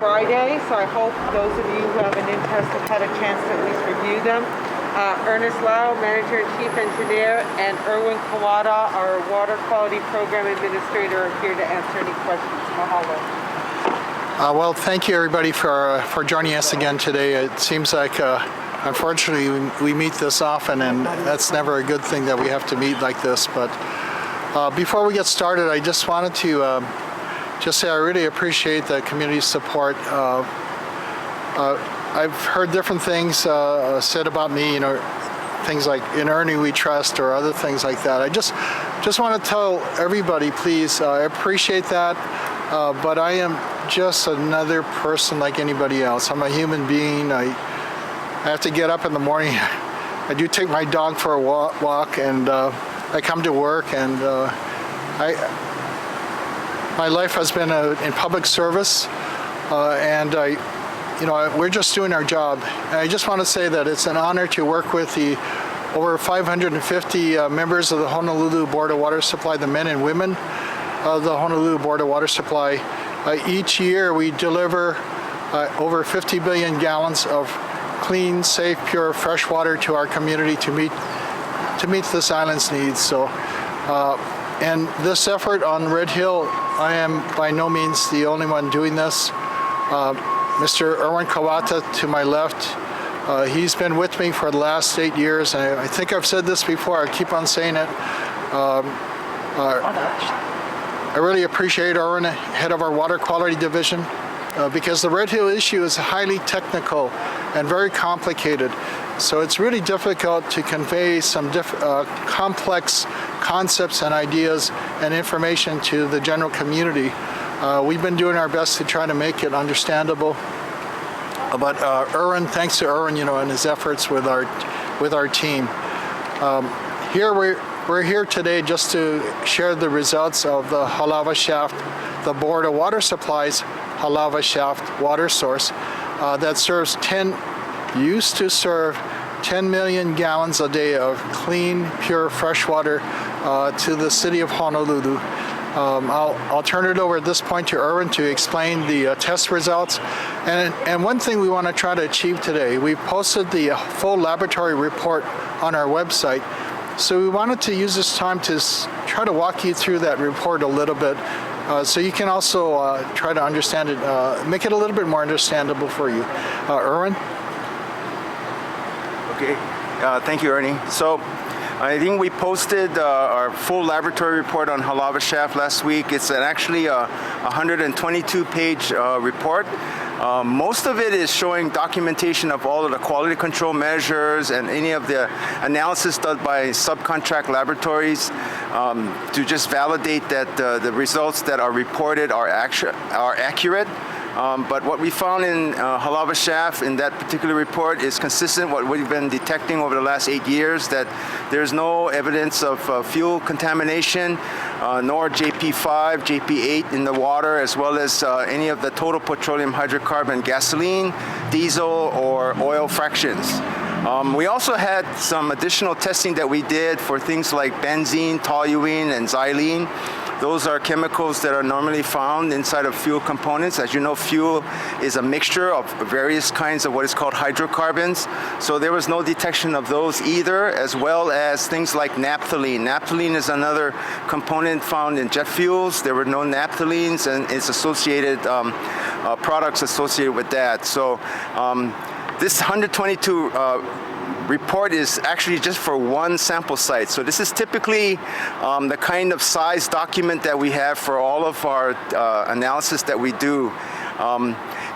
Friday, so I hope those of you who have an interest have had a chance to at least review them. Ernest Lau, Manager and Chief Engineer, and Erwin Kawada, our Water Quality Program Administrator, are here to answer any questions. Mahalo. Well, thank you everybody for joining us again today. It seems like, unfortunately, we meet this often, and that's never a good thing that we have to meet like this. But before we get started, I just wanted to just say I really appreciate the community support. I've heard different things said about me, you know, things like "in Ernie we trust" or other things like that. I just want to tell everybody, please, I appreciate that, but I am just another person like anybody else. I'm a human being. I have to get up in the morning. I do take my dog for a walk, and I come to work, and my life has been in public service, and we're just doing our job. And I just want to say that it's an honor to work with the over 550 members of the Honolulu Board of Water Supply, the men and women of the Honolulu Board of Water Supply. Each year we deliver over 50 billion gallons of clean, safe, pure, fresh water to our community to meet this island's needs. So. And this effort on Red Hill, I am by no means the only one doing this. Mr. Erwin Kawata to my left, he's been with me for the last 8 years, and I think I've said this before, I keep on saying it. I really appreciate Erwin, head of our Water Quality Division, because the Red Hill issue is highly technical and very complicated. So it's really difficult to convey some complex concepts and ideas and information to the general community. We've been doing our best to try to make it understandable. But Erwin, thanks to Erwin, and his efforts with our team. Here we're here today just to share the results of the Halawa Shaft, the Board of Water Supply's Halawa Shaft water source that used to serve 10 million gallons a day of clean, pure, fresh water to the city of Honolulu. I'll turn it over at this point to Erwin to explain the test results. And one thing we want to try to achieve today, we posted the full laboratory report on our website. So we wanted to use this time to try to walk you through that report a little bit, so you can also try to understand it, make it a little bit more understandable for you. Erwin? Okay, thank you, Ernie. So I think we posted our full laboratory report on Halawa Shaft last week. It's actually a 122-page report. Most of it is showing documentation of all of the quality control measures and any of the analysis done by subcontract laboratories to just validate that the results that are reported are accurate. But what we found in Halawa Shaft in that particular report is consistent with what we've been detecting over the last 8 years, that there's no evidence of fuel contamination, nor JP5, JP8 in the water, as well as any of the total petroleum hydrocarbon, gasoline, diesel, or oil fractions. We also had some additional testing that we did for things like benzene, toluene, and xylene. Those are chemicals that are normally found inside of fuel components. As you know, fuel is a mixture of various kinds of what is called hydrocarbons. So there was no detection of those either, as well as things like naphthalene. Naphthalene is another component found in jet fuels. There were no naphthalenes and its associated products associated with that. So this 122 report is actually just for one sample site. So this is typically the kind of size document that we have for all of our analysis that we do.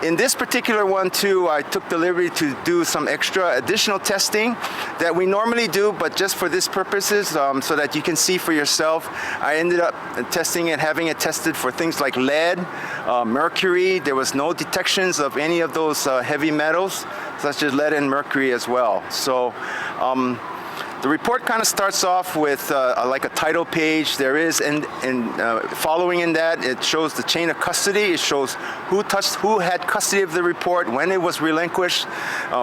In this particular one too, I took the liberty to do some extra additional testing that we normally do, but just for this purposes, so that you can see for yourself. I ended up testing it, having it tested for things like lead, mercury. There was no detections of any of those heavy metals, such as lead and mercury as well. So The report kind of starts off with like a title page. There is, and following in that, it shows the chain of custody. It shows who had custody of the report, when it was relinquished,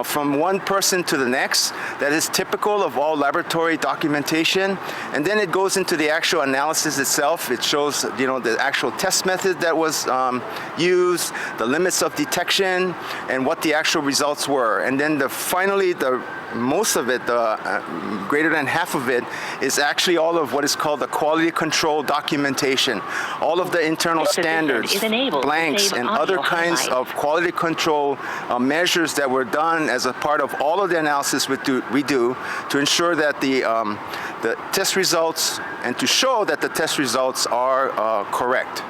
from one person to the next. That is typical of all laboratory documentation. And then it goes into the actual analysis itself. It shows, the actual test method that was used, the limits of detection, and what the actual results were. And then finally, most of it, greater than half of it, is actually all of what is called the quality control documentation. All of the internal standards, blanks, and other kinds of quality control measures that were done as a part of all of the analysis we do to ensure that the test results, and to show that the test results are correct.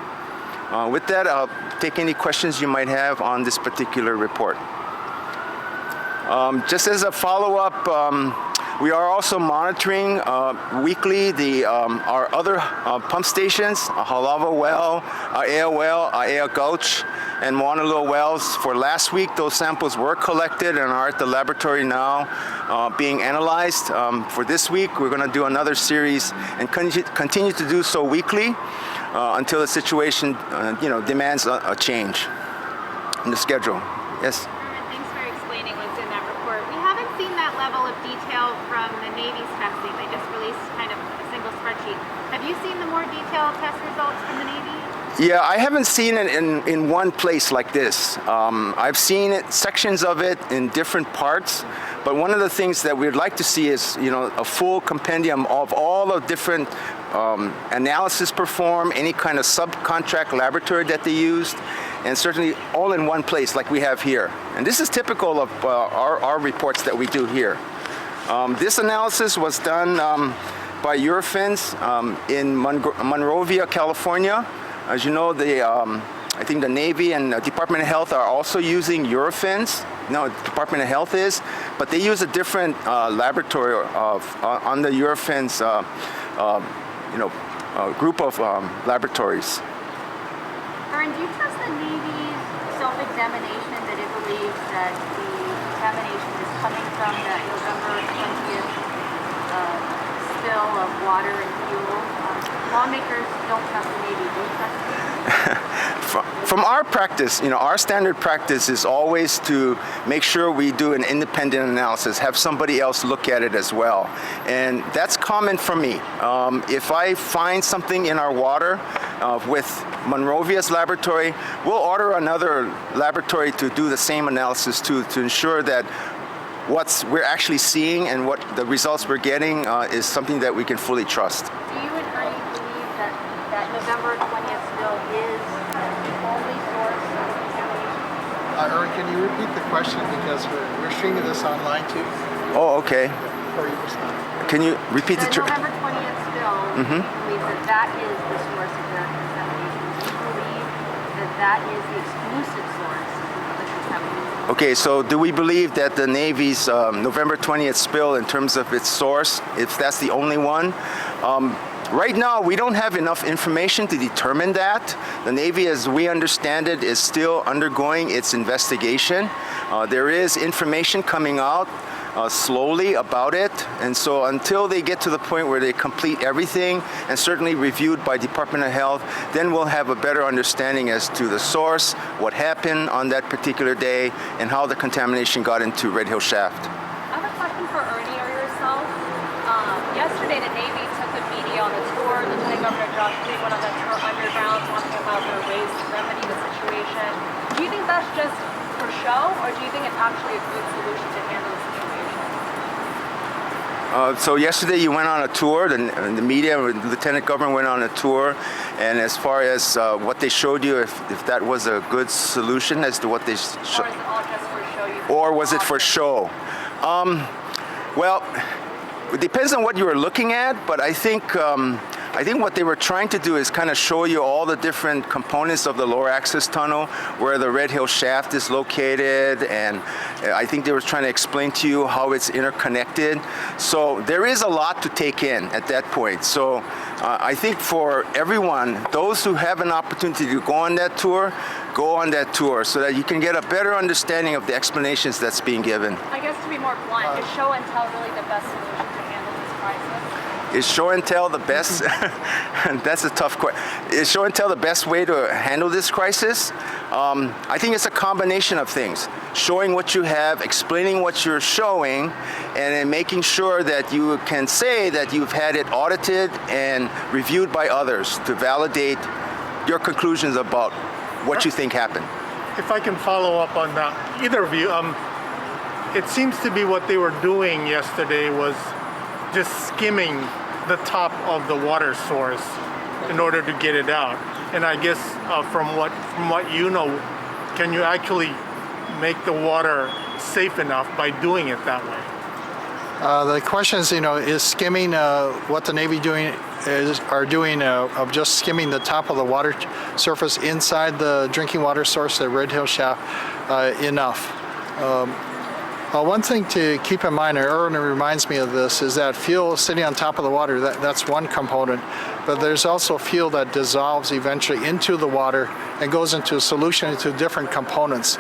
With that, I'll take any questions you might have on this particular report. Just as a follow-up, we are also monitoring weekly our other pump stations, Halawa Well, Aea Well, Aea Gulch, and Wanalua Wells. For last week, those samples were collected and are at the laboratory now being analyzed. For this week, we're going to do another series and continue to do so weekly until the situation demands a change in the schedule. Yes? Level of detail from the Navy's testing. They just released kind of a single spreadsheet. Have you seen the more detailed test results from the Navy? Yeah, I haven't seen it in one place like this. I've seen sections of it in different parts, but one of the things that we'd like to see is, a full compendium of all the different analysis performed, any kind of subcontract laboratory that they used, and certainly all in one place like we have here. And this is typical of our reports that we do here. This analysis was done by Eurofins in Monrovia, California. As you know, I think the Navy and the Department of Health are also using Eurofins. No, the Department of Health is, but they use a different laboratory on the Eurofins group of laboratories. Aaron, do you trust the Navy's self-examination that it believes that the contamination is coming from that November 20th spill of water and fuel? Lawmakers don't trust the Navy. Do you trust the Navy? From our practice, our standard practice is always to make sure we do an independent analysis, have somebody else look at it as well. And that's common for me. If I find something in our water with Monrovia's laboratory, we'll order another laboratory to do the same analysis to ensure that what we're actually seeing and what the results we're getting is something that we can fully trust. Do you and Ernie believe that November 20th spill is the only source of contamination? Ernie, can you repeat the question, because we're streaming this online too? Oh, okay. Before you respond. Can you repeat the November 20th spill, do you believe that is the source of their contamination? Do you believe that is the exclusive source of the contamination? Okay, so do we believe that the Navy's November 20th spill, in terms of its source, if that's the only one? Right now, we don't have enough information to determine that. The Navy, as we understand it, is still undergoing its investigation. There is information coming out slowly about it, and so until they get to the point where they complete everything, and certainly reviewed by Department of Health, then we'll have a better understanding as to the source, what happened on that particular day, and how the contamination got into Red Hill Shaft. I have a question for Ernie or yourself. Yesterday, the Navy took the media on a tour. Lieutenant Governor Josh Lee went on that tour underground talking about their ways to remedy the situation. Do you think that's just for show, or do you think it's actually a good solution to handle the situation? So yesterday you went on a tour, the media, the Lieutenant Governor went on a tour, and as far as what they showed you, if that was a good solution as to what they showed. Or is it all just for show? Or was it for show? Well, it depends on what you were looking at, but I think what they were trying to do is kind of show you all the different components of the lower access tunnel, where the Red Hill Shaft is located, and I think they were trying to explain to you how it's interconnected. So there is a lot to take in at that point. So I think for everyone, those who have an opportunity to go on that tour, go on that tour so that you can get a better understanding of the explanations that's being given. I guess to be more blunt, is show and tell really the best solution to handle the Is show and tell the best? That's a tough question. Is show and tell the best way to handle this crisis? I think it's a combination of things. Showing what you have, explaining what you're showing, and then making sure that you can say that you've had it audited and reviewed by others to validate your conclusions about what you think happened. If I can follow up on that, either of you, it seems to be what they were doing yesterday was just skimming the top of the water source in order to get it out. And I guess from what you know, can you actually make the water safe enough by doing it that way? The question is, is skimming what the Navy are doing of just skimming the top of the water surface inside the drinking water source, the Red Hill Shaft, enough? One thing to keep in mind, and Erwin reminds me of this, is that fuel sitting on top of the water, that's one component, but there's also fuel that dissolves eventually into the water and goes into a solution into different components.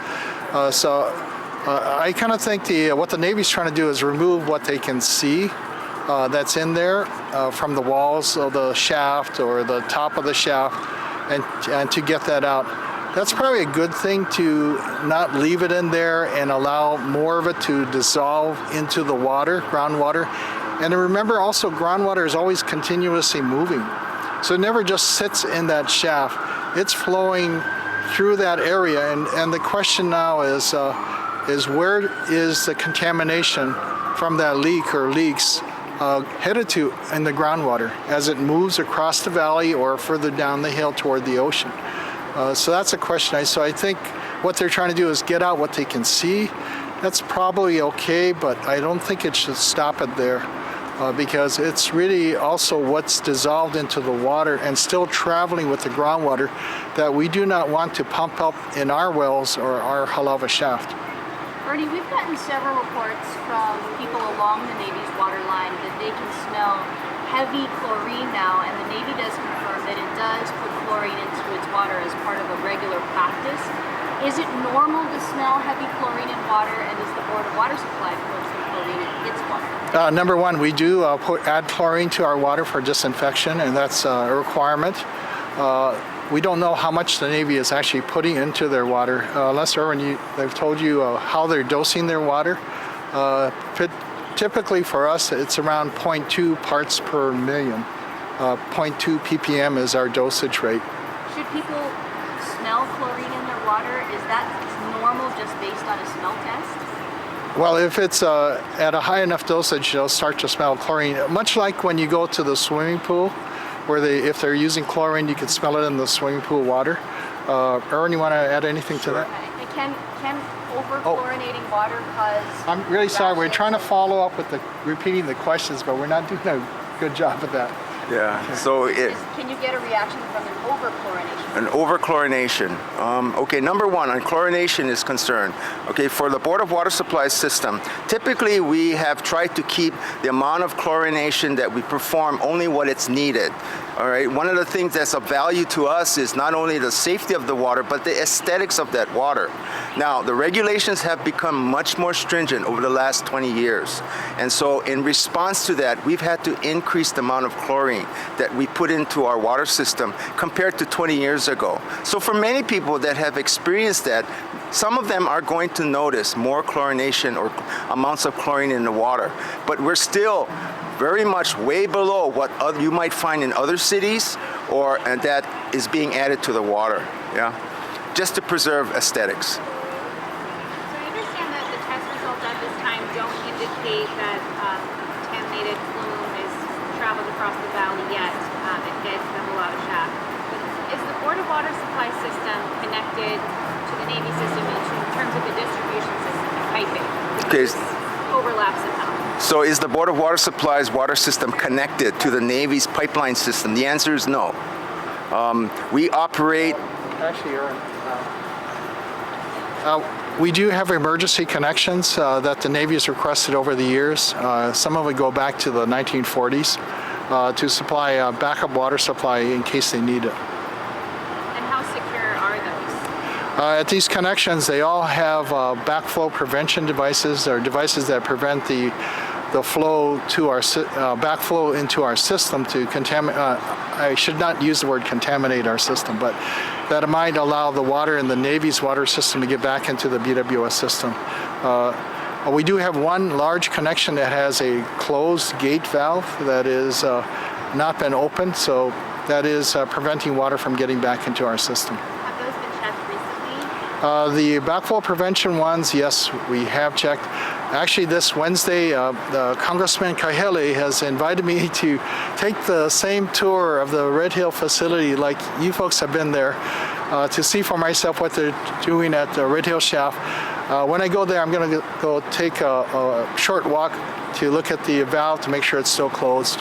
I kind of think what the Navy's trying to do is remove what they can see that's in there from the walls of the shaft or the top of the shaft, and to get that out. That's probably a good thing, to not leave it in there and allow more of it to dissolve into the water, groundwater. And remember also, groundwater is always continuously moving. So it never just sits in that shaft. It's flowing through that area. And the question now is where is the contamination from that leak or leaks headed to in the groundwater as it moves across the valley or further down the hill toward the ocean? So that's a question. So I think what they're trying to do is get out what they can see. That's probably okay, but I don't think it should stop it there because it's really also what's dissolved into the water and still traveling with the groundwater that we do not want to pump up in our wells or our Halawa Shaft. Ernie, we've gotten several reports from people along the Navy's water line that they can smell heavy chlorine now, and the Navy does confirm that it does put chlorine into its water as part of a regular practice. Is it normal to smell heavy chlorine in water, and does the Board of Water Supply put some chlorine in its water? Number one, we do add chlorine to our water for disinfection, and that's a requirement. We don't know how much the Navy is actually putting into their water. Unless, Erwin, they've told you how they're dosing their water. Typically for us, it's around 0.2 parts per million. 0.2 ppm is our dosage rate. Should people smell chlorine in their water? Is that normal just based on a smell test? Well, if it's at a high enough dosage, they'll start to smell chlorine. Much like when you go to the swimming pool, where if they're using chlorine, you can smell it in the swimming pool water. Erwin, you want to add anything to that? Can over-chlorinating water cause... I'm really sorry. We're trying to follow up with repeating the questions, but we're not doing a good job of that. Yeah. So can you get a reaction from an over-chlorination? An over-chlorination. Okay, number one, on chlorination is concerned. Okay, for the Board of Water Supply system, typically we have tried to keep the amount of chlorination that we perform only what it's needed. All right, one of the things that's of value to us is not only the safety of the water, but the aesthetics of that water. Now, the regulations have become much more stringent over the last 20 years. And so in response to that, we've had to increase the amount of chlorine that we put into our water system compared to 20 years ago. So for many people that have experienced that, some of them are going to notice more chlorination or amounts of chlorine in the water. But we're still very much way below what you might find in other cities and that is being added to the water, yeah, just to preserve aesthetics. So I understand that the test results at this time don't indicate that contaminated plume is traveled across the valley yet and hit the Halawa Shaft. But is the Board of Water Supply system connected to the Navy system in terms of the distribution system and piping? Okay. Overlaps somehow. So is the Board of Water Supply's water system connected to the Navy's pipeline system? The answer is no. We operate... Actually, Aaron, we do have emergency connections that the Navy has requested over the years. Some of it go back to the 1940s to supply backup water supply in case they need it. And how secure are those? At these connections, they all have backflow prevention devices, or devices that prevent the the flow to our backflow into our system to contaminate. I should not use the word contaminate our system, but that it might allow the water in the Navy's water system to get back into the BWS system. We do have one large connection that has a closed gate valve that is not been opened, so that is preventing water from getting back into our system. Have those been checked recently? The backflow prevention ones, yes, we have checked. Actually, this Wednesday, the Congressman Kahele has invited me to take the same tour of the Red Hill facility like you folks have been there to see for myself what they're doing at the Red Hill Shaft. When I go there, I'm going to go take a short walk to look at the valve to make sure it's still closed.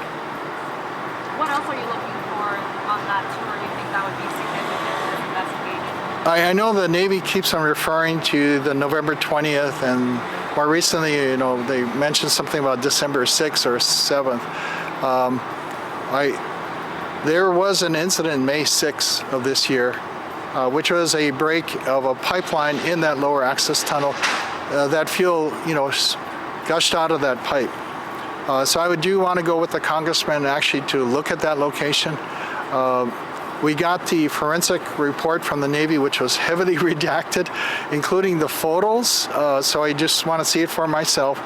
What else are you looking for on that tour? Do you think that would be significant for this investigation? I know the Navy keeps on referring to the November 20th, and more recently, they mentioned something about December 6th or 7th. There was an incident May 6th of this year, which was a break of a pipeline in that lower access tunnel. That fuel, gushed out of that pipe. So I do want to go with the congressman actually to look at that location. We got the forensic report from the Navy, which was heavily redacted, including the photos. So I just want to see it for myself,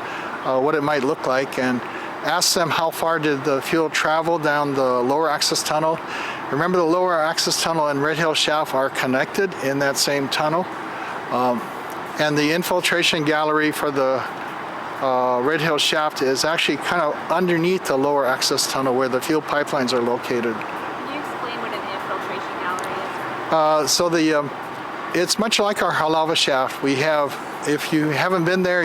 what it might look like, and ask them how far did the fuel travel down the lower access tunnel. Remember, the lower access tunnel and Red Hill Shaft are connected in that same tunnel. And the infiltration gallery for the Red Hill Shaft is actually kind of underneath the lower access tunnel where the fuel pipelines are located. Can you explain what an infiltration gallery is? So it's much like our Halawa Shaft. We have, if you haven't been there,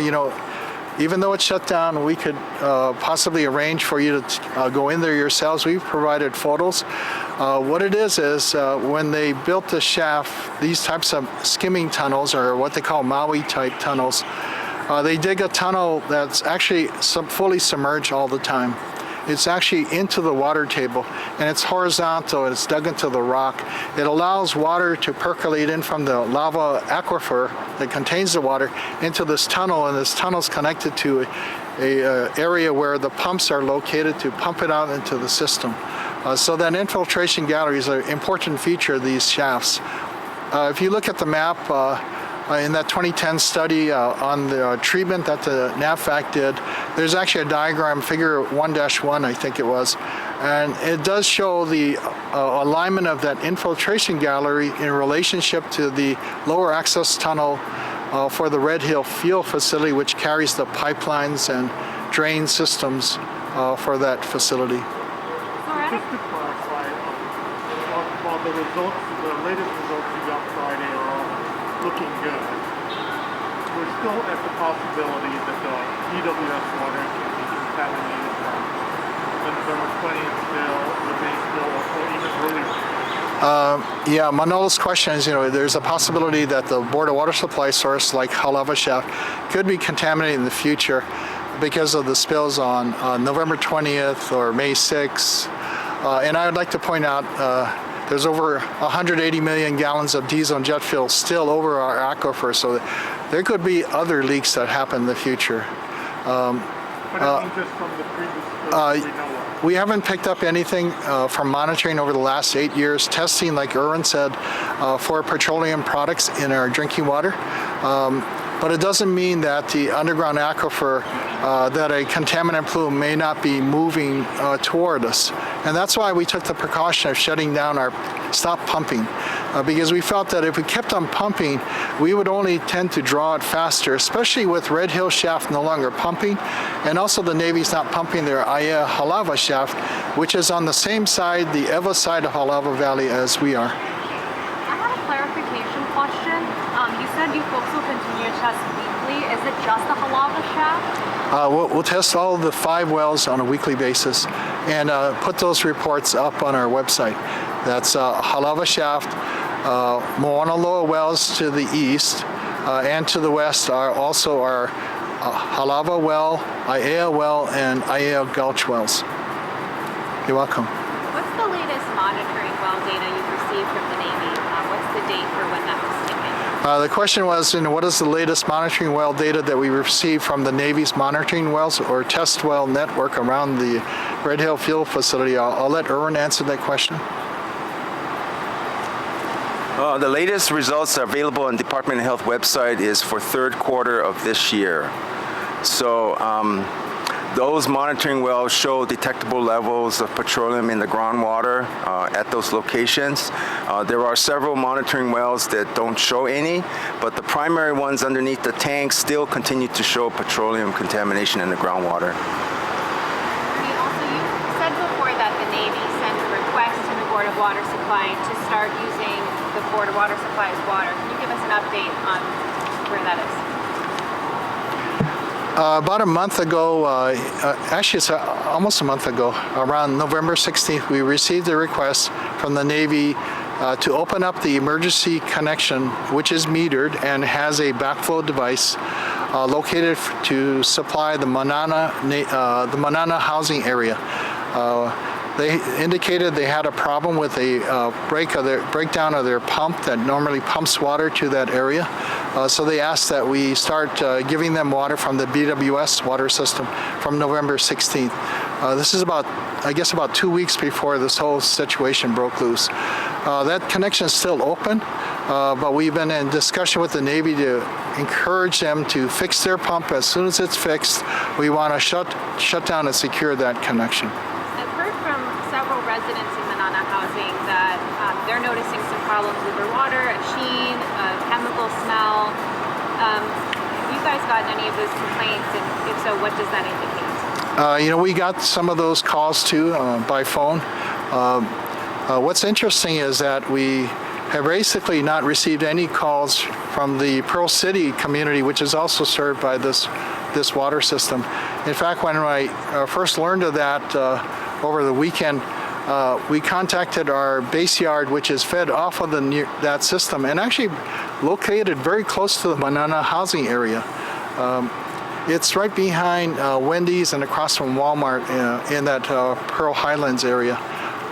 even though it's shut down, we could possibly arrange for you to go in there yourselves. We've provided photos. What it is when they built the shaft, these types of skimming tunnels, or what they call Maui type tunnels, they dig a tunnel that's actually fully submerged all the time. It's actually into the water table, and it's horizontal, and it's dug into the rock. It allows water to percolate in from the lava aquifer that contains the water into this tunnel, and this tunnel is connected to a area where the pumps are located to pump it out into the system. So that infiltration gallery is an important feature of these shafts. If you look at the map, in that 2010 study on the treatment that the NAVFAC did, there's actually a diagram, figure 1-1, I think it was, and it does show the alignment of that infiltration gallery in relationship to the lower access tunnel for the Red Hill fuel facility, which carries the pipelines and drain systems for that facility. Just to clarify, while the latest results you got Friday are all looking good, we're still at the possibility that the BWS water can be contaminated from the November 20th spill, the May spill, or even earlier. Yeah, Manolo's question is, there's a possibility that the Board of Water Supply source like Halawa Shaft could be contaminated in the future because of the spills on November 20th or May 6th. And I would like to point out there's over 180 million gallons of diesel and jet fuel still over our aquifer, so there could be other leaks that happen in the future. But I mean, just from the previous spills we know of. We haven't picked up anything from monitoring over the last 8 years, testing, like Erwin said, for petroleum products in our drinking water. But it doesn't mean that the underground aquifer, that a contaminant plume may not be moving toward us. And that's why we took the precaution of shutting down stop pumping, because we felt that if we kept on pumping, we would only tend to draw it faster, especially with Red Hill Shaft no longer pumping, and also the Navy's not pumping their Aiea Halawa Shaft, which is on the same side, the Ewa side of Halawa Valley as we are. I have a clarification question. You said you folks will continue to test weekly. Is it just the Halawa Shaft? We'll test all of the 5 wells on a weekly basis and put those reports up on our website. That's Halawa Shaft, Moana Loa wells to the east, and to the west are also our Halawa well, Aiea well, and Aiea Gulch wells. You're welcome. What's the latest monitoring well data you've received from the Navy? What's the date for when that was taken? The question was, what is the latest monitoring well data that we received from the Navy's monitoring wells or test well network around the Red Hill Fuel Facility? I'll let Erwin answer that question. The latest results available on Department of Health website is for third quarter of this year. So those monitoring wells show detectable levels of petroleum in the groundwater at those locations. There are several monitoring wells that don't show any, but the primary ones underneath the tanks still continue to show petroleum contamination in the groundwater. Also, you said before that the Navy sent a request to the Board of Water Supply to start using the Board of Water Supply's water. Can you give us an update on where that is? About a month ago, actually it's almost a month ago, around November 16th, we received a request from the Navy to open up the emergency connection, which is metered and has a backflow device located to supply the Manana housing area. They indicated they had a problem with a breakdown of their pump that normally pumps water to that area. So they asked that we start giving them water from the BWS water system from November 16th. This is about 2 weeks before this whole situation broke loose. That connection is still open, but we've been in discussion with the Navy to encourage them to fix their pump. As soon as it's fixed, we want to shut down and secure that connection. I've heard from several residents in Manana housing that they're noticing some problems with their water, a sheen, a chemical smell. Have you guys gotten any of those complaints, and if so, what does that indicate? We got some of those calls too by phone. What's interesting is that we have basically not received any calls from the Pearl City community, which is also served by this water system. In fact, when I first learned of that over the weekend, we contacted our base yard, which is fed off of that system and actually located very close to the Manana housing area. It's right behind Wendy's and across from Walmart in that Pearl Highlands area.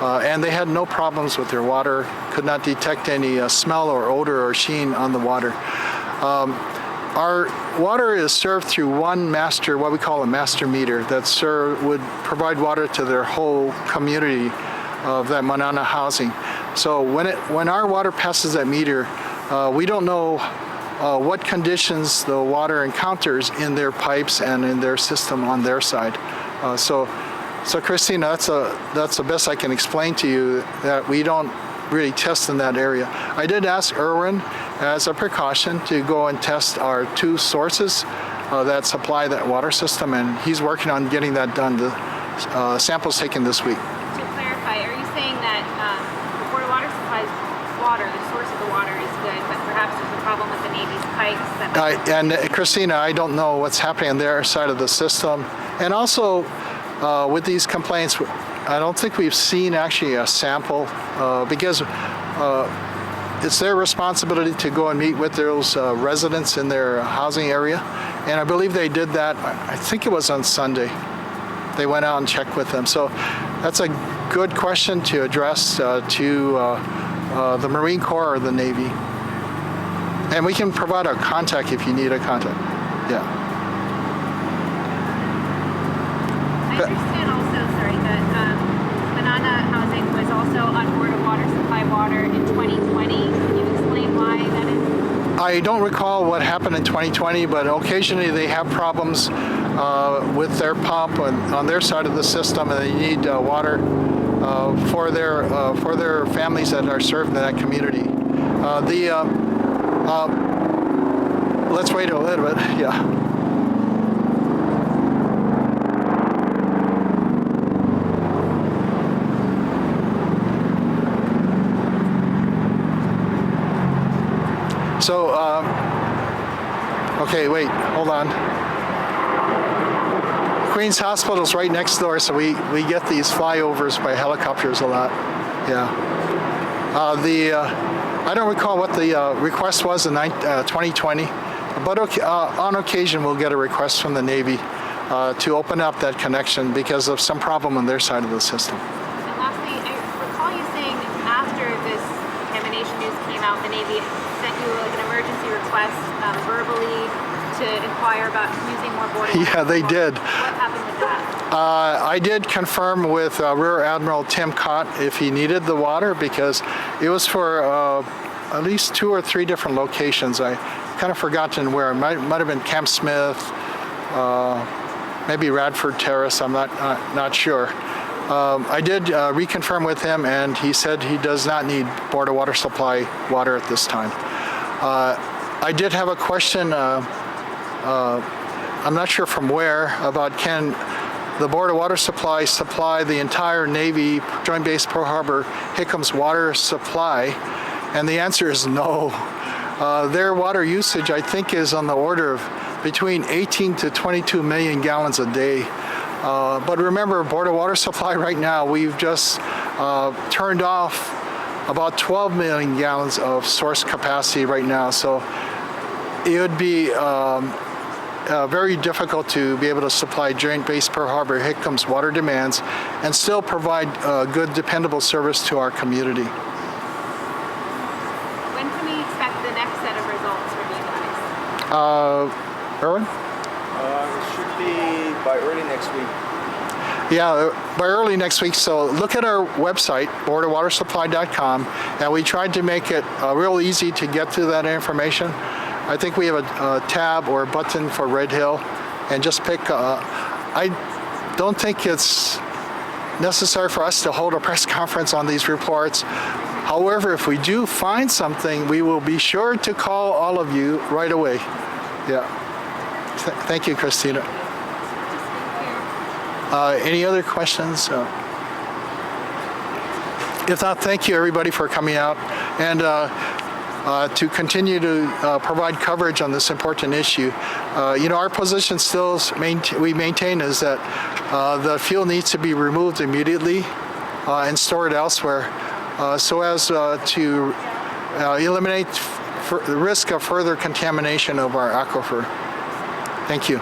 And they had no problems with their water, could not detect any smell or odor or sheen on the water. Our water is served through one master, what we call a master meter, that would provide water to their whole community of that Manana housing. So when our water passes that meter, we don't know what conditions the water encounters in their pipes and in their system on their side. So Christina, that's the best I can explain to you, that we don't really test in that area. I did ask Erwin, as a precaution, to go and test our two sources that supply that water system, and he's working on getting that done. The samples taken this week. To clarify, are you saying that the Board of Water Supply's water, the source of the water, is good, but perhaps there's a problem with the Navy's pipes? And Christina, I don't know what's happening on their side of the system. And also, with these complaints, I don't think we've seen actually a sample because it's their responsibility to go and meet with those residents in their housing area. And I believe they did that, I think it was on Sunday. They went out and checked with them. So that's a good question to address to the Marine Corps or the Navy. And we can provide a contact if you need a contact. Yeah. I understand also, that Manana housing was also on Board of Water Supply water in 2020. Can you explain why that is? I don't recall what happened in 2020, but occasionally they have problems with their pump on their side of the system, and they need water for their families that are served in that community. Let's wait a little bit. Yeah. So, okay, wait, hold on. Queens Hospital is right next door, so we get these flyovers by helicopters a lot. Yeah. I don't recall what the request was in 2020, but on occasion we'll get a request from the Navy to open up that connection because of some problem on their side of the system. And lastly, I recall you saying after this contamination news came out, the Navy sent you an emergency request verbally to inquire about using more border water? Yeah, they did. What happened with that? I did confirm with Rear Admiral Tim Cott if he needed the water, because it was for at least 2 or 3 different locations. I kind of forgotten where. It might have been Camp Smith, maybe Radford Terrace. I'm not sure. I did reconfirm with him, and he said he does not need Board of Water Supply water at this time. I did have a question, I'm not sure from where, about can the Board of Water Supply supply the entire Navy Joint Base Pearl Harbor Hickams water supply? And the answer is no. Their water usage, I think, is on the order of between 18 to 22 million gallons a day. But remember, Board of Water Supply right now, we've just turned off about 12 million gallons of source capacity right now. So it would be very difficult to be able to supply Joint Base Pearl Harbor Hickams water demands and still provide good, dependable service to our community. When can we expect the next set of results from you guys? Erwin? It should be by early next week. Yeah, by early next week. So look at our website, boardofwatersupply.com, and we tried to make it real easy to get to that information. I think we have a tab or a button for Red Hill, and just pick. I don't think it's necessary for us to hold a press conference on these reports. However, if we do find something, we will be sure to call all of you right away. Yeah. Thank you, Christina. Any other questions? If not, thank you everybody for coming out and to continue to provide coverage on this important issue. Our position still we maintain is that the fuel needs to be removed immediately and stored elsewhere so as to eliminate the risk of further contamination of our aquifer. Thank you.